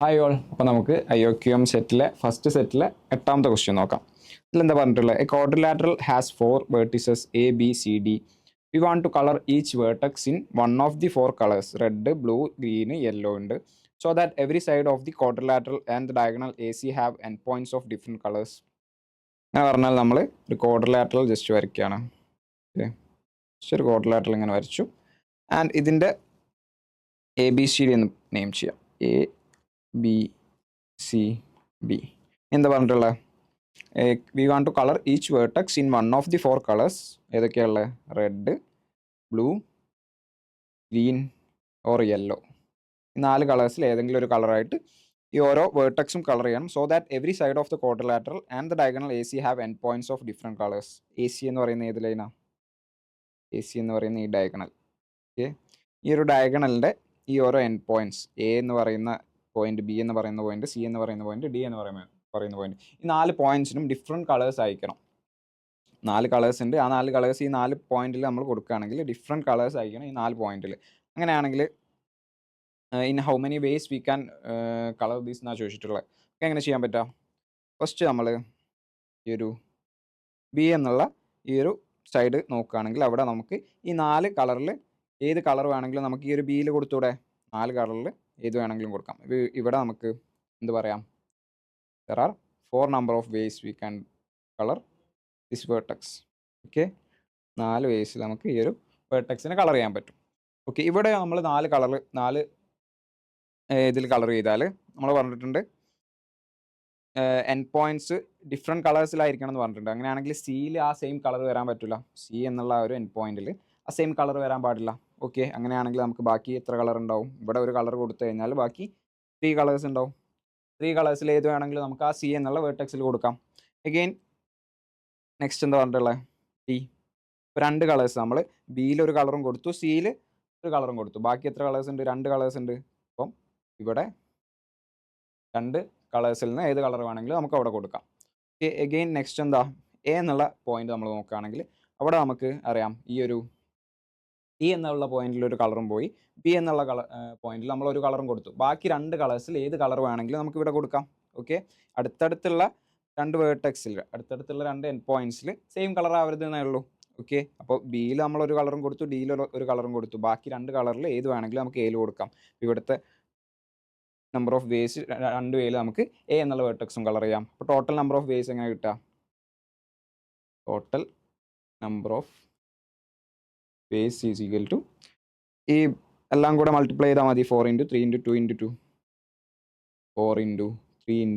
Hi all. അപ്പോൾ നമുക്ക് IOQM സെറ്റിലെ ഫസ്റ്റ് സെറ്റിലെ 8ാമത്തെ ക്വസ്റ്റ്യൻ നോക്കാം. ഇതിലെന്താ പറഞ്ഞിട്ടുള്ളത്? A quadrilateral has 4 vertices A, B, C, D. We want to color each vertex in one of the 4 colors, red, blue, green, yellow ഉണ്ട്. So that every side of the quadrilateral and the diagonal AC have endpoints of different colors. അങ്ങനെ പറഞ്ഞാൽ നമ്മൾ ഒരു quadrilateral just വരയ്ക്കുകയാണ്. Okay, just ഒരു quadrilateral ഇങ്ങനെ വരച്ചു. And ഇതിൻ്റെ ABCD എന്ന് നെയിം ചെയ്യാം. ABCD എന്താ പറഞ്ഞിട്ടുള്ളത്? We want to colour each vertex in one of the 4 colours. ഏതൊക്കെയുള്ളത്? Red, blue, green or yellow. ഈ 4 കളേഴ്സിൽ ഏതെങ്കിലും ഒരു കളറായിട്ട് ഈ ഓരോ വേർട്ടക്സും കളർ ചെയ്യണം. So that every side of the quadrilateral and the diagonal AC have end points of different colours. AC എന്ന് പറയുന്ന ഏത് ലൈനാണ്? AC എന്ന് പറയുന്ന ഈ ഡയഗണൽ. ഓക്കെ, ഈ ഒരു ഡയഗണലിൻ്റെ ഈ ഓരോ എൻഡ് പോയിന്റ്സ്, A എന്ന് പറയുന്ന പോയിന്റ്, B എന്ന് പറയുന്ന പോയിന്റ്, C എന്ന് പറയുന്ന പോയിന്റ്, D എന്ന് പറയുന്ന പോയിന്റ്, ഈ 4 പോയിന്റ്സിനും ഡിഫറെൻറ്റ് കളേഴ്സ് അയക്കണം. 4 കളേഴ്സ് ഉണ്ട്. ആ 4 കളേഴ്സ് ഈ 4 പോയിന്റിൽ നമ്മൾ കൊടുക്കുകയാണെങ്കിൽ ഡിഫറെൻറ്റ് കളേഴ്സ് അയക്കണം ഈ 4 പോയിന്റിൽ. അങ്ങനെയാണെങ്കിൽ in how many vase we can colour these എന്നാണ് ചോദിച്ചിട്ടുള്ളത്. എങ്ങനെ ചെയ്യാൻ പറ്റുക? ഫസ്റ്റ് നമ്മൾ ഈ ഒരു B എന്നുള്ള ഈ ഒരു സൈഡ് നോക്കുകയാണെങ്കിൽ അവിടെ നമുക്ക് ഈ 4 കളറിൽ ഏത് കളർ വേണമെങ്കിലും നമുക്ക് ഈ ഒരു ബിയിൽ കൊടുത്തൂടെ? 4 കളറിൽ ഏത് വേണമെങ്കിലും കൊടുക്കാം. ഇവിടെ നമുക്ക് എന്ത് പറയാം? There are 4 number of vase we can colour this vertex. Okay, 4 വേസിൽ നമുക്ക് ഈ ഒരു വേർട്ടക്സിനെ കളർ ചെയ്യാൻ പറ്റും. ഓക്കെ, ഇവിടെ നമ്മൾ 4 ഇതിൽ കളർ ചെയ്താൽ നമ്മൾ പറഞ്ഞിട്ടുണ്ട് എൻഡ് പോയിന്റ്സ് ഡിഫറെൻറ്റ് കളേഴ്സിലായിരിക്കണം എന്ന് പറഞ്ഞിട്ടുണ്ട്. അങ്ങനെയാണെങ്കിൽ സിയിൽ ആ സെയിം കളർ വരാൻ പറ്റില്ല. സി എന്നുള്ള ഒരു എൻഡ് പോയിന്റിൽ ആ സെയിം കളർ വരാൻ പാടില്ല. ഓക്കെ, അങ്ങനെയാണെങ്കിൽ നമുക്ക് ബാക്കി എത്ര കളർ ഉണ്ടാവും? ഇവിടെ ഒരു കളർ കൊടുത്തു കഴിഞ്ഞാൽ ബാക്കി 3 കളേഴ്സ് ഉണ്ടാവും. 3 കളേഴ്സിൽ ഏത് വേണമെങ്കിലും നമുക്ക് ആ സി എന്നുള്ള വേർട്ടക്സിൽ കൊടുക്കാം. അഗെയിൻ നെക്സ്റ്റ് എന്താ പറഞ്ഞിട്ടുള്ളത്? ഡി. 2 കളേഴ്സ് നമ്മൾ ബിയിൽ ഒരു കളറും കൊടുത്തു, സിയിൽ ഒരു കളറും കൊടുത്തു. ബാക്കി എത്ര കളേഴ്സ് ഉണ്ട്? 2 കളേഴ്സ് ഉണ്ട്. അപ്പം ഇവിടെ 2 കളേഴ്സിൽ നിന്ന് ഏത് കളർ വേണമെങ്കിലും നമുക്ക് അവിടെ കൊടുക്കാം. ഓക്കെ, അഗെയിൻ നെക്സ്റ്റ് എന്താ? എ എന്നുള്ള പോയിന്റ് നമ്മൾ നോക്കുകയാണെങ്കിൽ അവിടെ നമുക്ക് അറിയാം ഈ ഒരു ഇ എന്നുള്ള പോയിന്റിൽ ഒരു കളറും പോയി, ബി എന്നുള്ള പോയിന്റിൽ നമ്മൾ ഒരു കളറും കൊടുത്തു. ബാക്കി 2 കളേഴ്സിൽ ഏത് കളർ വേണമെങ്കിലും നമുക്ക് ഇവിടെ കൊടുക്കാം. ഓക്കെ, അടുത്തടുത്തുള്ള 2 വേർട്ടക്സിൽ, അടുത്തടുത്തുള്ള 2 എൻഡ് പോയിന്റ്സിൽ സെയിം കളർ ആവരുതെന്നേ ഉള്ളൂ. ഓക്കെ, അപ്പോൾ ബിയിൽ നമ്മൾ ഒരു കളറും കൊടുത്തു, ഡിയിൽ ഒരു കളറും കൊടുത്തു. ബാക്കി 2 കളറിൽ ഏത് വേണമെങ്കിലും നമുക്ക് എയിൽ കൊടുക്കാം. ഇവിടുത്തെ നമ്പർ ഓഫ് വേസ് 2 വേയിൽ നമുക്ക് എ എന്നുള്ള വേർട്ടക്സും കളർ ചെയ്യാം. അപ്പോൾ ടോട്ടൽ നമ്പർ ഓഫ് വേസ് എങ്ങനെ കിട്ടുക? Total number of ways is equal to, ഈ എല്ലാം കൂടെ മൾട്ടിപ്ലൈ ചെയ്താൽ മതി. 4 × 3 × 2 × 2, 4 × 3 ×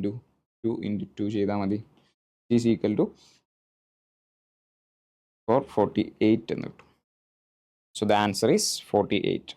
2 × 2 ചെയ്താൽ മതി. ഈസ് ഈക്വൽ ടു 448 എന്ന് കിട്ടും. So the answer is 48.